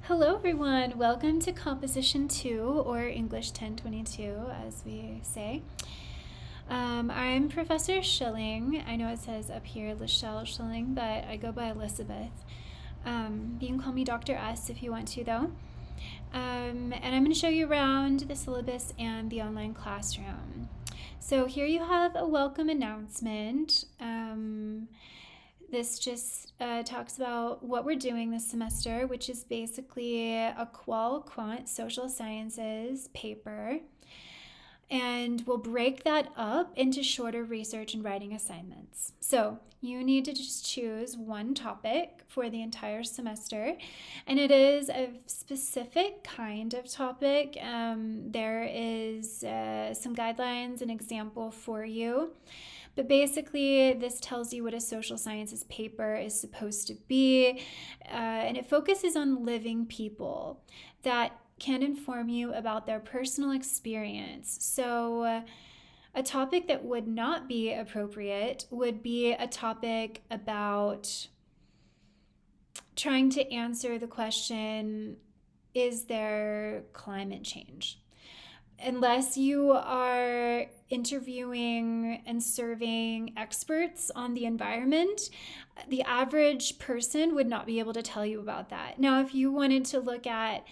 Hello everyone, welcome to Composition 2 or English 1022 as we say. I'm Professor Schilling. I know it says up here Lachelle Schilling, but I go by Elizabeth. You can call me Dr. S if you want to though. And I'm going to show you around the syllabus and the online classroom. So here you have a welcome announcement. This just talks about what we're doing this semester, which is basically a qual-quant social sciences paper. And we'll break that up into shorter research and writing assignments. So you need to just choose one topic for the entire semester, and it is a specific kind of topic. There is some guidelines, an example for you. But basically, this tells you what a social sciences paper is supposed to be, and it focuses on living people that can inform you about their personal experience. So, a topic that would not be appropriate would be a topic about trying to answer the question, is there climate change? Unless you are interviewing and surveying experts on the environment, the average person would not be able to tell you about that. Now, if you wanted to look at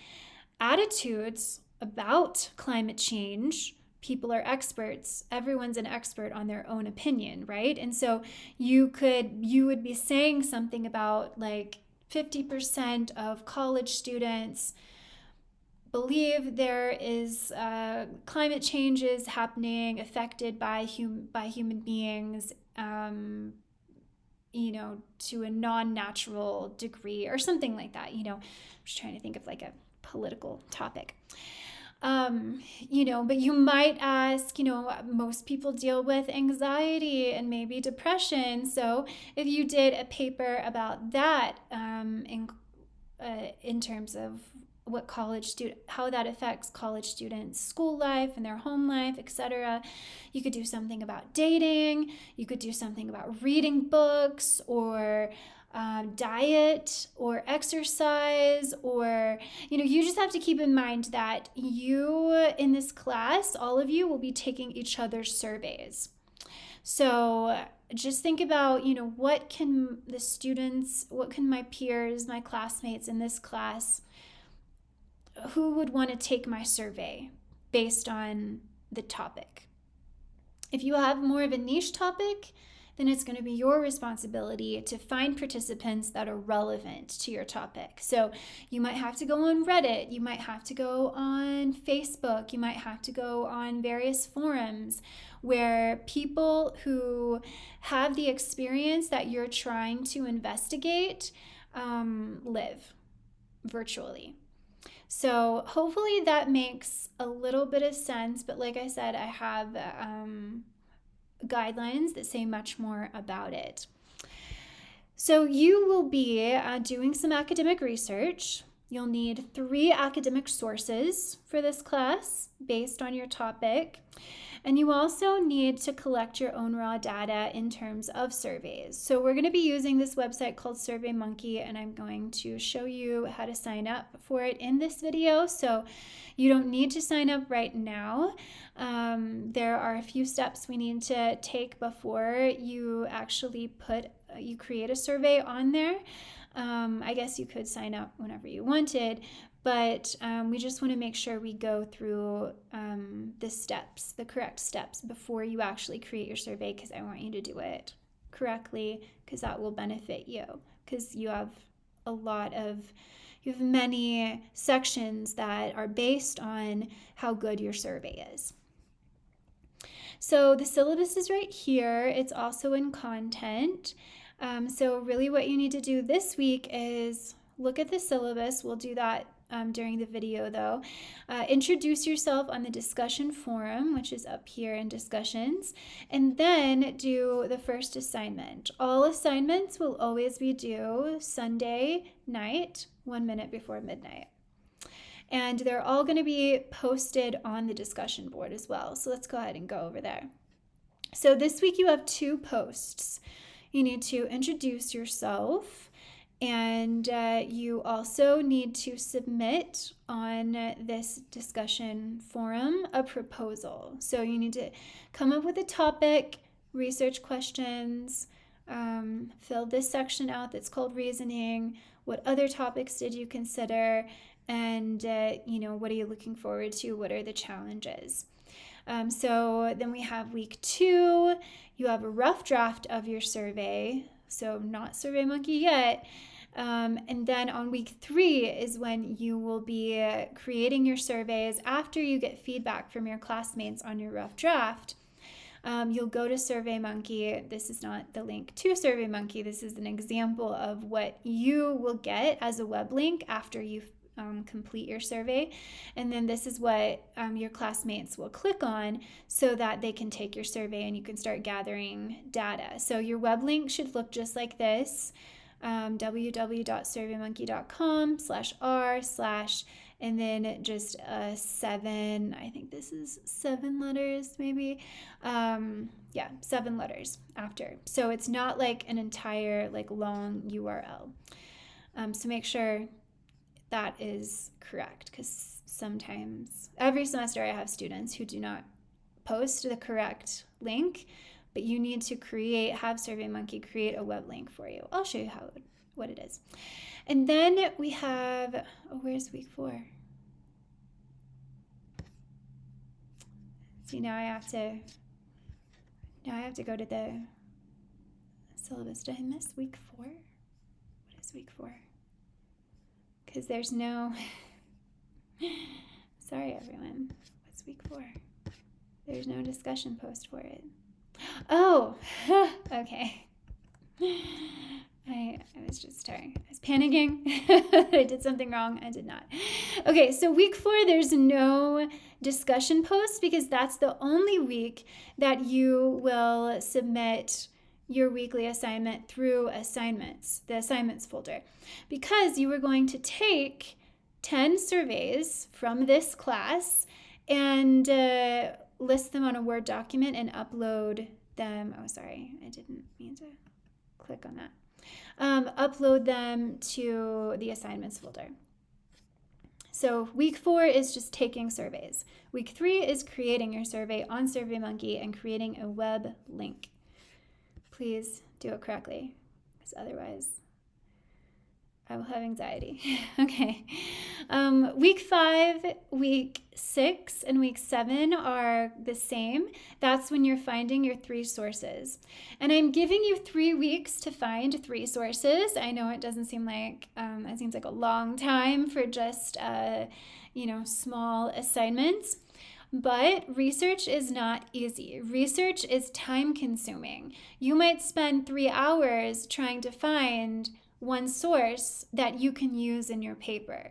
attitudes about climate change, people are experts. Everyone's an expert on their own opinion, right? And so you would be saying something about like 50% of college students believe there is climate changes happening, affected by human beings, to a non-natural degree or something like that. I'm just trying to think of like a political topic. But you might ask, most people deal with anxiety and maybe depression. So if you did a paper about that in terms of how that affects college students' school life and their home life, etc. You could do something about dating. You could do something about reading books or diet or exercise, or you just have to keep in mind that you in this class, all of you will be taking each other's surveys. So just think about, what can my peers, my classmates in this class, who would want to take my survey based on the topic? If you have more of a niche topic, then it's going to be your responsibility to find participants that are relevant to your topic. So you might have to go on Reddit, you might have to go on Facebook, you might have to go on various forums where people who have the experience that you're trying to investigate live virtually. So hopefully that makes a little bit of sense, but like I said, I have guidelines that say much more about it. So you will be doing some academic research. You'll need 3 academic sources for this class based on your topic. And you also need to collect your own raw data in terms of surveys. So we're going to be using this website called SurveyMonkey, and I'm going to show you how to sign up for it in this video. So you don't need to sign up right now. There are a few steps we need to take before you actually create a survey on there. I guess you could sign up whenever you wanted, but we just want to make sure we go through the correct steps before you actually create your survey, because I want you to do it correctly, because that will benefit you, because you have many sections that are based on how good your survey is. So the syllabus is right here. It's also in content. So really what you need to do this week is look at the syllabus. We'll do that during the video though. Introduce yourself on the discussion forum, which is up here in discussions, and then do the first assignment. All assignments will always be due Sunday night, 1 minute before midnight. And they're all going to be posted on the discussion board as well. So let's go ahead and go over there. So this week you have 2 posts. You need to introduce yourself And you also need to submit on this discussion forum a proposal. So you need to come up with a topic, research questions, fill this section out that's called reasoning. What other topics did you consider? And, what are you looking forward to? What are the challenges? So then we have week 2. You have a rough draft of your survey. So not SurveyMonkey yet. And then on week 3 is when you will be creating your surveys after you get feedback from your classmates on your rough draft. You'll go to SurveyMonkey. This is not the link to SurveyMonkey. This is an example of what you will get as a web link after you complete your survey. And then this is what your classmates will click on so that they can take your survey and you can start gathering data. So your web link should look just like this. www.surveymonkey.com/r/ and then just 7, I think this is 7 letters maybe. 7 letters after. So it's not like an entire long URL. So make sure that is correct, because sometimes, every semester I have students who do not post the correct link, but you need to have SurveyMonkey create a web link for you. I'll show you what it is. And then we have, where's week 4? See, now I have to go to the syllabus. Did I miss week 4? What is week 4? Because there's no, sorry everyone, what's week 4? There's no discussion post for it. Oh, okay. I was just I was panicking. I did something wrong. I did not. Okay, so week 4, there's no discussion post because that's the only week that you will submit your weekly assignment through assignments, the assignments folder, because you were going to take 10 surveys from this class and list them on a Word document and upload them. Oh, sorry, I didn't mean to click on that. Upload them to the assignments folder. So week 4 is just taking surveys. Week 3 is creating your survey on SurveyMonkey and creating a web link. Please do it correctly, because otherwise I will have anxiety. Okay. Week 5, week 6, and week 7 are the same. That's when you're finding your 3 sources. And I'm giving you 3 weeks to find 3 sources. I know it doesn't seem like, it seems like a long time for just, small assignments. But research is not easy. Research is time consuming. You might spend 3 hours trying to find one source that you can use in your paper.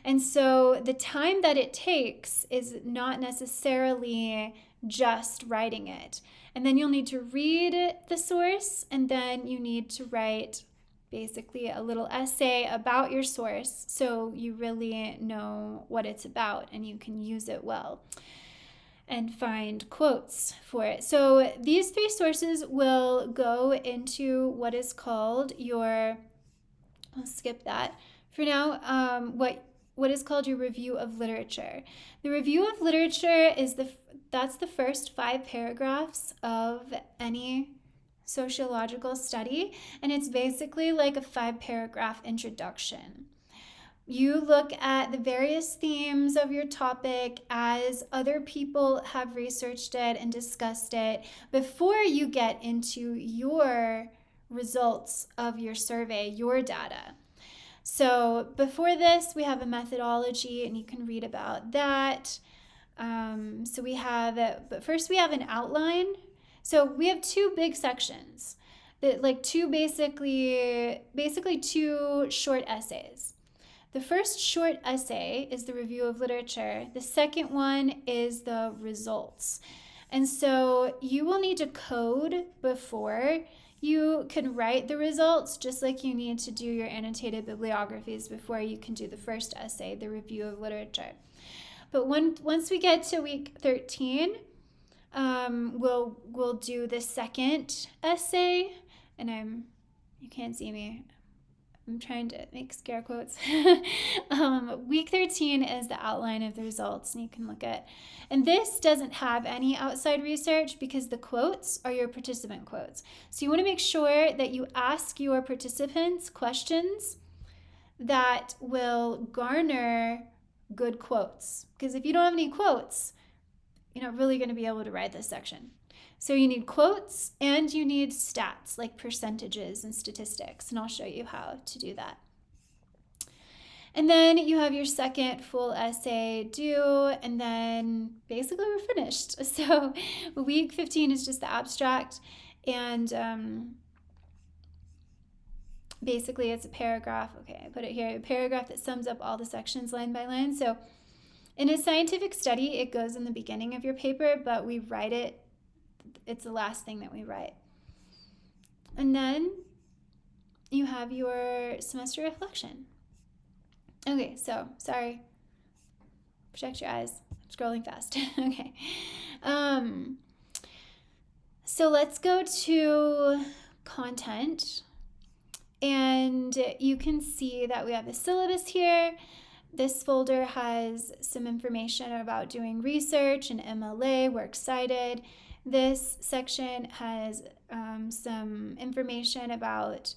And so the time that it takes is not necessarily just writing it. And then you'll need to read the source, and then you need to write basically a little essay about your source so you really know what it's about and you can use it well and find quotes for it. So these 3 sources will go into what is called your, I'll skip that for now, what is called your review of literature. The review of literature is that's the first 5 paragraphs of any sociological study, and it's basically like a 5-paragraph introduction. You look at the various themes of your topic as other people have researched it and discussed it before you get into your results of your survey, your data. So before this, we have a methodology, and you can read about that. But first we have an outline. So we have 2 big sections, basically 2 short essays. The first short essay is the review of literature. The second one is the results. And so you will need to code before you can write the results, just like you need to do your annotated bibliographies before you can do the first essay, the review of literature. But once we get to week 13, we'll do the second essay, and you can't see me. I'm trying to make scare quotes. Week 13 is the outline of the results, and you can look at. And this doesn't have any outside research because the quotes are your participant quotes. So you want to make sure that you ask your participants questions that will garner good quotes. Because if you don't have any quotes, you're not really going to be able to write this section. So you need quotes and you need stats like percentages and statistics, and I'll show you how to do that. And then you have your second full essay due, and then basically we're finished. So week 15 is just the abstract, and basically it's a paragraph. Okay, I put it here, a paragraph that sums up all the sections line by line. So in a scientific study, it goes in the beginning of your paper, but we write it. It's the last thing that we write. And then you have your semester reflection. Okay, so sorry. Protect your eyes. I'm scrolling fast. Okay. So let's go to content. And you can see that we have the syllabus here. This folder has some information about doing research and MLA. We're excited. This section has some information about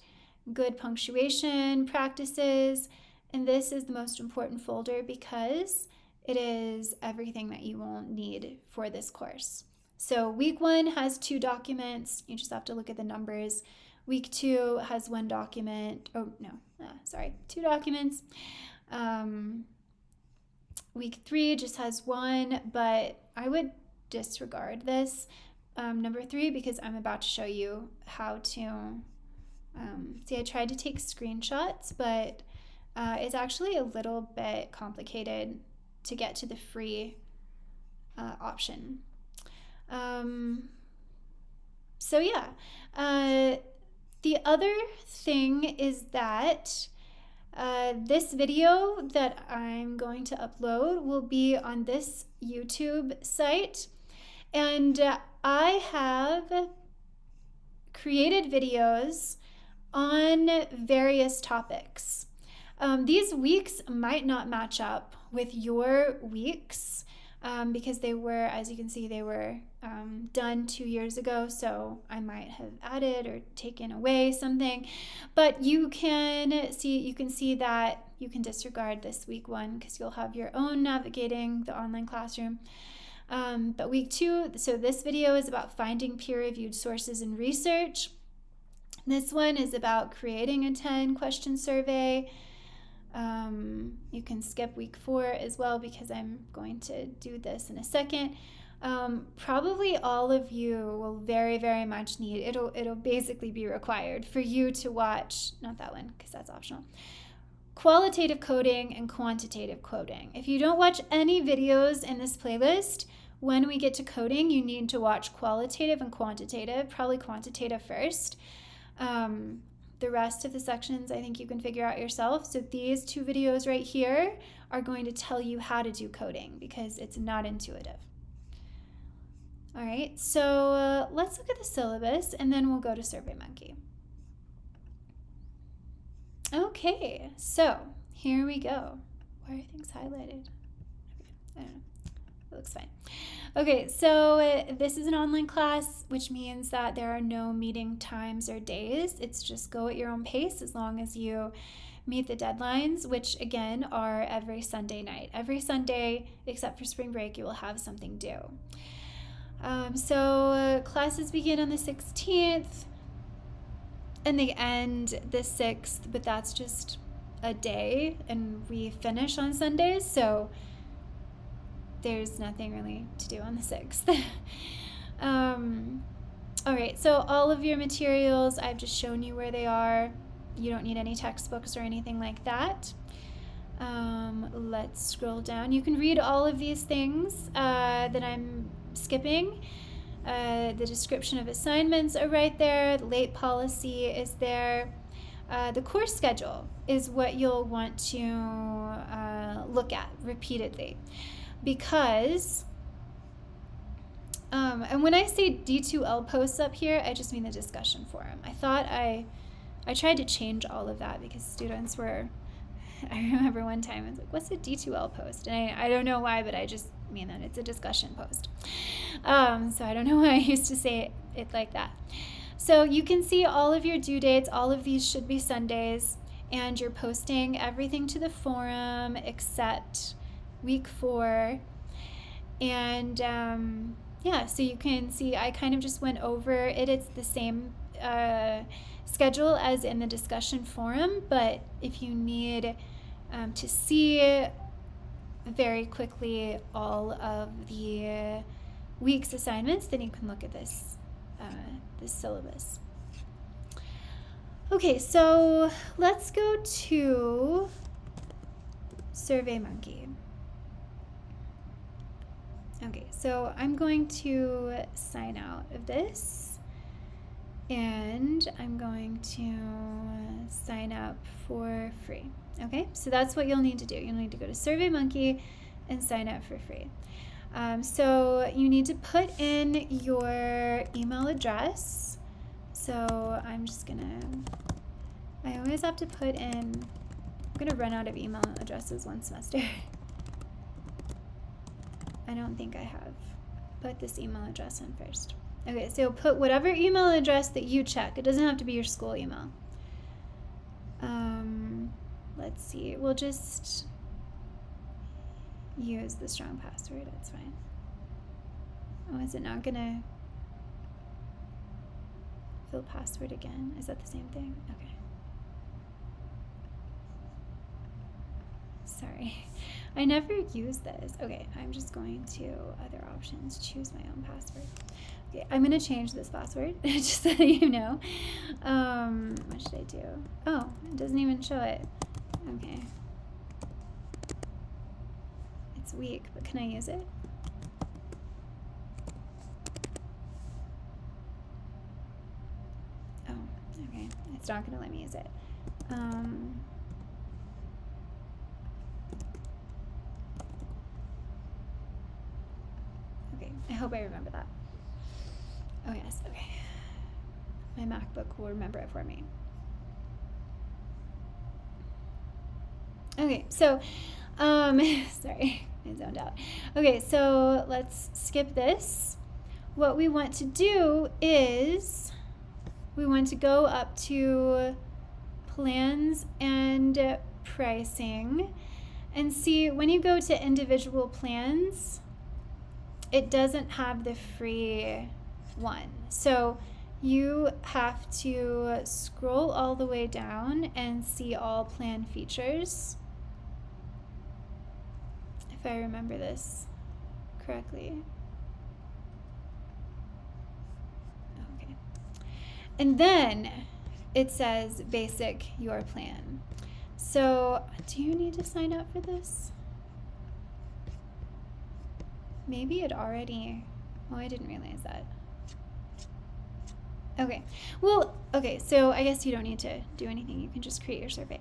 good punctuation practices, and this is the most important folder because it is everything that you will need for this course. So week 1 has 2 documents. You just have to look at the numbers. Week 2 has 1 document. 2 documents. Week 3 just has 1, but I would disregard this number 3 because I'm about to show you how to see. I tried to take screenshots, but it's actually a little bit complicated to get to the free option. So yeah, the other thing is that this video that I'm going to upload will be on this YouTube site. And I have created videos on various topics. These weeks might not match up with your weeks because they were, as you can see, they were done 2 years ago. So I might have added or taken away something. But you can see that you can disregard this week 1 because you'll have your own navigating the online classroom. But week 2, so this video is about finding peer-reviewed sources and research. This one is about creating a 10-question survey. You can skip week 4 as well because I'm going to do this in a second. Probably all of you will very, very much need, it'll basically be required for you to watch, not that one because that's optional, qualitative coding and quantitative coding. If you don't watch any videos in this playlist, when we get to coding, you need to watch qualitative and quantitative, probably quantitative first. The rest of the sections, I think you can figure out yourself. So these 2 videos right here are going to tell you how to do coding because it's not intuitive. All right, so let's look at the syllabus and then we'll go to SurveyMonkey. Okay, so here we go. Why are things highlighted? I don't know. It looks fine. Okay, so this is an online class, which means that there are no meeting times or days. It's just go at your own pace as long as you meet the deadlines, which again are every Sunday night. Every Sunday, except for spring break, you will have something due. So classes begin on the 16th and they end the 6th, but that's just a day, and we finish on Sundays, so there's nothing really to do on the 6th. All right, so all of your materials, I've just shown you where they are. You don't need any textbooks or anything like that. Let's scroll down. You can read all of these things that I'm skipping. The description of assignments are right there. The late policy is there. The course schedule is what you'll want to look at repeatedly. Because, and when I say D2L posts up here, I just mean the discussion forum. I thought I I tried to change all of that because students were, I remember one time I was like, what's a D2L post? And I don't know why, but I just mean that it's a discussion post. So I don't know why I used to say it like that. So you can see all of your due dates. All of these should be Sundays, and you're posting everything to the forum except week 4. And yeah, so you can see I kind of just went over it. It's the same schedule as in the discussion forum, but if you need to see very quickly all of the week's assignments, then you can look at this syllabus. Okay, so let's go to SurveyMonkey. Okay, so I'm going to sign out of this, and I'm going to sign up for free. Okay, so that's what you'll need to do. You'll need to go to SurveyMonkey and sign up for free. So you need to put in your email address. So I'm just gonna, I always have to put in, I'm gonna run out of email addresses one semester. I don't think I have. Put this email address in first. Okay, so put whatever email address that you check. It doesn't have to be your school email. Let's see, we'll just use the strong password, that's fine. Oh, is it not gonna fill password again? Is that the same thing? Okay. Sorry, I never use this. Okay, I'm just going to other options, choose my own password. Okay, I'm gonna change this password, just so you know. What should I do? Oh, it doesn't even show it. Okay. It's weak, but can I use it? Oh, okay. It's not gonna let me use it. Okay, I hope I remember that. Oh yes, okay. My MacBook will remember it for me. Okay, so, sorry, I zoned out. Okay, so let's skip this. What we want to do is we want to go up to plans and pricing and see when you go to individual plans, it doesn't have the free one. So you have to scroll all the way down and see all plan features. If I remember this correctly. Okay. And then it says basic your plan. So do you need to sign up for this? Maybe it already, oh, I didn't realize that. Okay, well, okay, so I guess you don't need to do anything. You can just create your survey.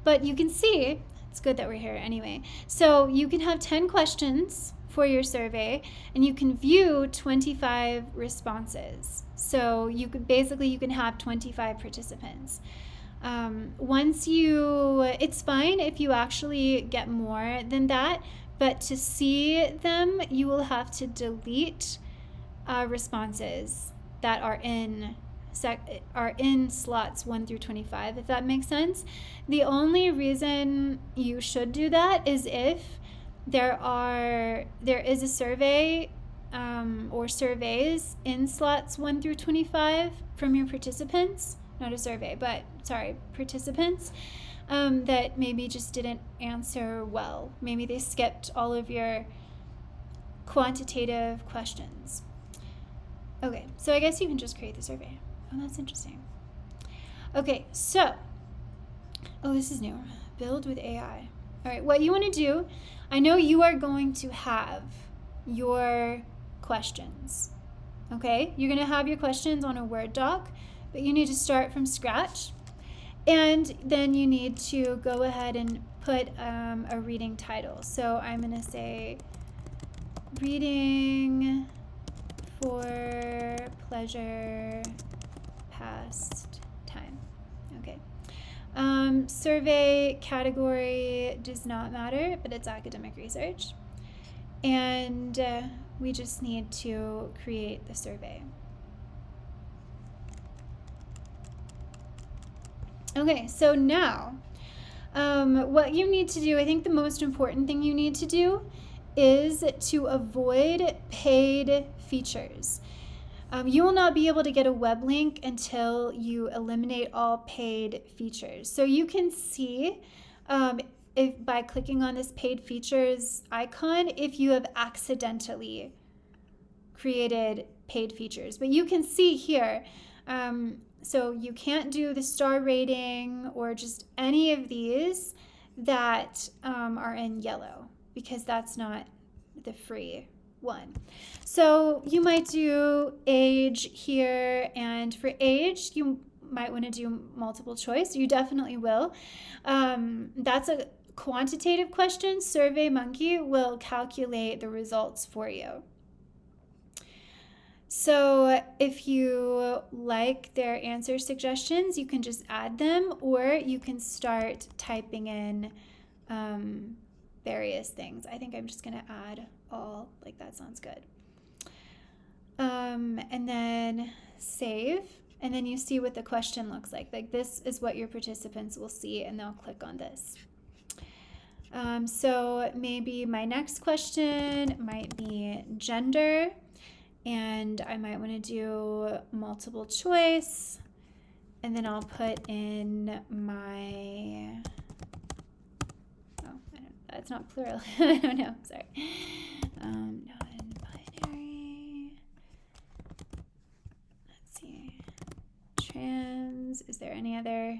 But you can see, it's good that we're here anyway. So you can have 10 questions for your survey, and you can view 25 responses. So you could basically, you can have 25 participants. It's fine if you actually get more than that, but to see them, you will have to delete responses that are in slots 1 through 25, if that makes sense. The only reason you should do that is if there is a survey or surveys in slots 1 through 25 from your participants, not a survey, but sorry, participants, that maybe just didn't answer well. Maybe they skipped all of your quantitative questions. Okay, so I guess you can just create the survey. Oh, that's interesting. Okay, so, oh, this is new. Build with AI. All right, what you want to do, I know you are going to have your questions, okay? You're going to have your questions on a Word doc, but you need to start from scratch. And then you need to go ahead and put a reading title. So I'm going to say, reading for pleasure past time. Okay. Survey category does not matter, but it's academic research. And we just need to create the survey. Okay, so now what you need to do, I think the most important thing you need to do is to avoid paid features. You will not be able to get a web link until you eliminate all paid features. So you can see if by clicking on this paid features icon, if you have accidentally created paid features. But you can see here, so you can't do the star rating or just any of these that are in yellow, because that's not the free one. So you might do age here, and for age you might want to do multiple choice. You definitely will. That's a quantitative question. SurveyMonkey will calculate the results for you. So if you like their answer suggestions, you can just add them, or you can start typing in various things. I think I'm just going to add all, like that sounds good. And then save, and then you see what the question looks like. Like this is what your participants will see, and they'll click on this. So maybe my next question might be gender, and I might want to do multiple choice, and then I'll put in my, it's not plural. I don't know, sorry. Non-binary. Let's see. Trans. Is there any other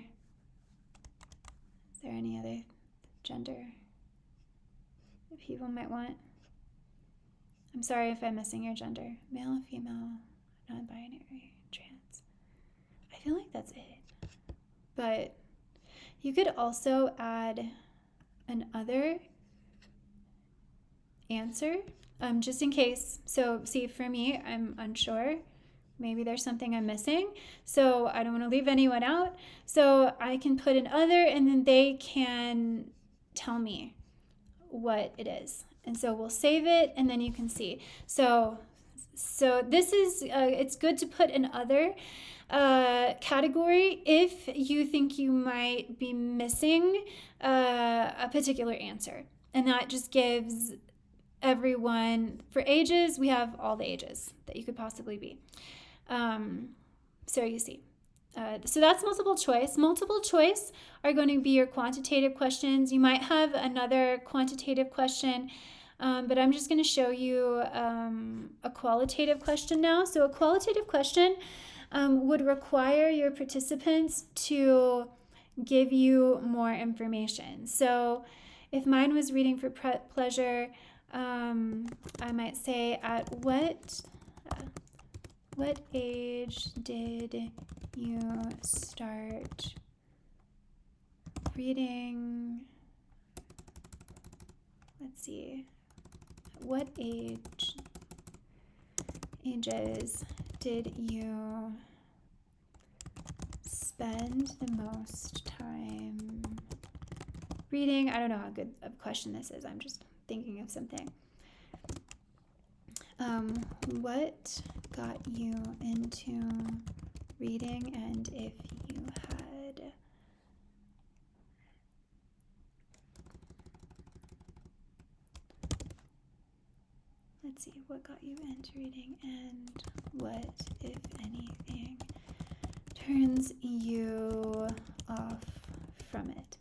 gender that people might want? I'm sorry if I'm missing your gender. Male, female, non-binary, trans. I feel like that's it. But you could also add an other answer, just in case. So see, for me, I'm unsure. Maybe there's something I'm missing. So I don't want to leave anyone out. So I can put an other, and then they can tell me what it is. And so we'll save it, and then you can see. So this is, it's good to put an other category if you think you might be missing a particular answer. And that just gives everyone, for ages, we have all the ages that you could possibly be. So you see. So that's multiple choice. Multiple choice are going to be your quantitative questions. You might have another quantitative question, but I'm just going to show you a qualitative question now. So a qualitative question would require your participants to give you more information. So if mine was reading for pleasure, I might say, at what age did you start reading? Let's see. What ages did you spend the most time reading? I don't know how good of a question this is. I'm just thinking of something. What got you into reading, and if you had let's see, what got you into reading, and what, if anything, turns you off from it?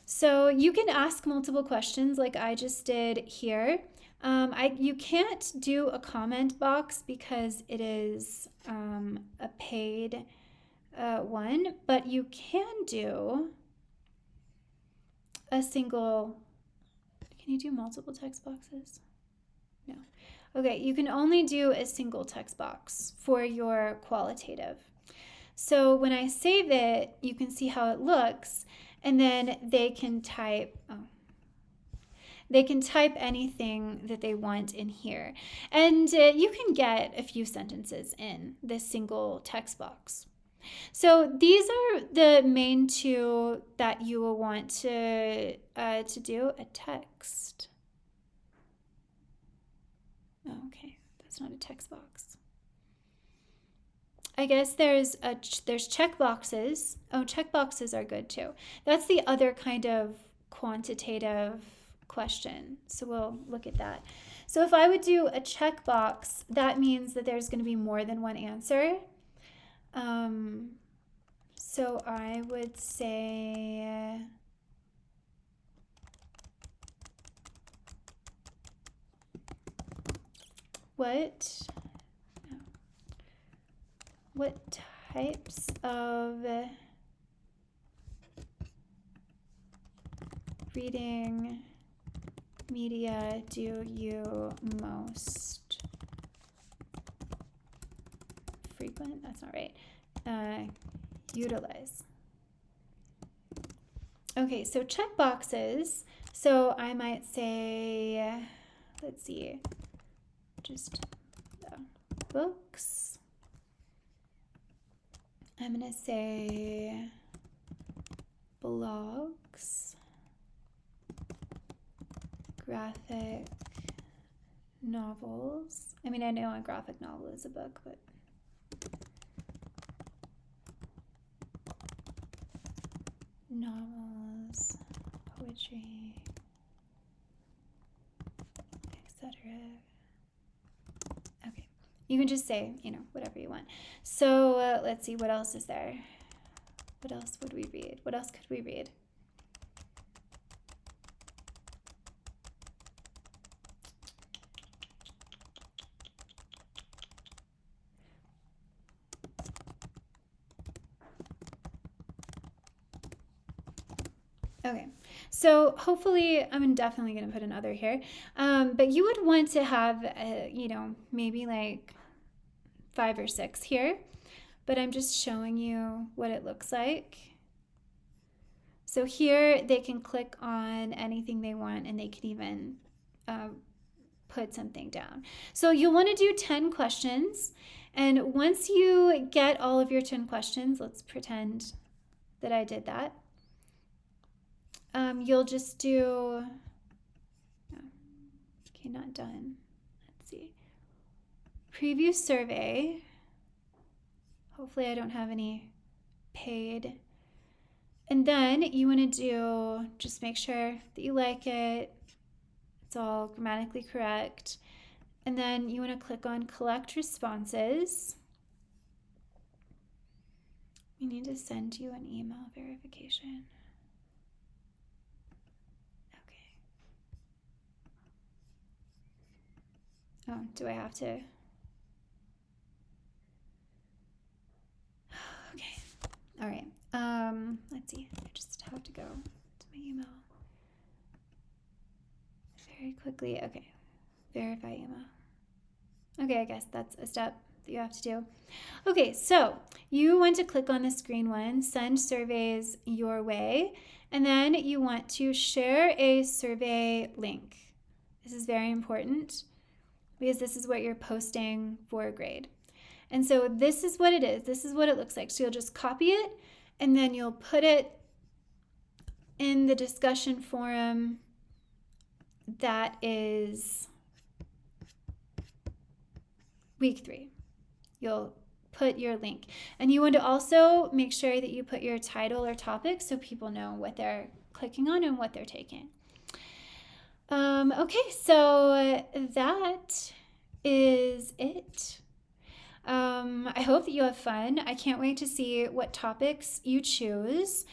So you can ask multiple questions like I just did here. You can't do a comment box because it is a paid one, but you can do a single. Can you do multiple text boxes? No. Okay, you can only do a single text box for your qualitative. So when I save it, you can see how it looks, and then they can type. They can type anything that they want in here. And you can get a few sentences in this single text box. So these are the main two that you will want to do. A text. Oh, okay, that's not a text box. I guess there's check boxes. Oh, check boxes are good too. That's the other kind of quantitative question. So we'll look at that. So if I would do a checkbox, that means that there's going to be more than one answer. So I would say what types of reading media do you most frequent? That's not right. Utilize. Okay, so check boxes. So I might say, let's see, just books. I'm going to say blogs, graphic novels. I mean, I know a graphic novel is a book, but novels, poetry, etc. Okay, you can just say, whatever you want. So let's see, what else is there? What else would we read? What else could we read? Okay, so hopefully, I'm definitely going to put another here, but you would want to have, maybe like 5 or 6 here, but I'm just showing you what it looks like. So here they can click on anything they want, and they can even put something down. So you'll want to do 10 questions, and once you get all of your 10 questions, let's pretend that I did that. You'll just do, okay, not done. Let's see. Preview survey. Hopefully I don't have any paid. And then you want to do, just make sure that you like it. It's all grammatically correct. And then you want to click on collect responses. We need to send you an email verification. Oh, do I have to? Okay. All right. Let's see. I just have to go to my email very quickly. Okay. Verify email. Okay, I guess that's a step that you have to do. Okay, so you want to click on this green one, send surveys your way, and then you want to share a survey link. This is very important, because this is what you're posting for a grade. And so this is what it is. This is what it looks like. So you'll just copy it, and then you'll put it in the discussion forum that is week 3. You'll put your link. And you want to also make sure that you put your title or topic so people know what they're clicking on and what they're taking. Okay, so that is it. I hope that you have fun. I can't wait to see what topics you choose.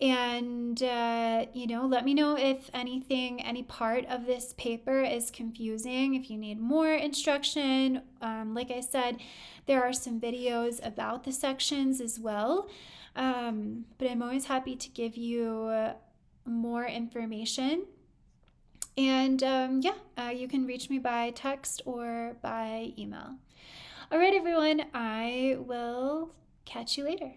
And, let me know if any part of this paper is confusing, if you need more instruction. Like I said, there are some videos about the sections as well. But I'm always happy to give you more information. And you can reach me by text or by email. All right, everyone, I will catch you later.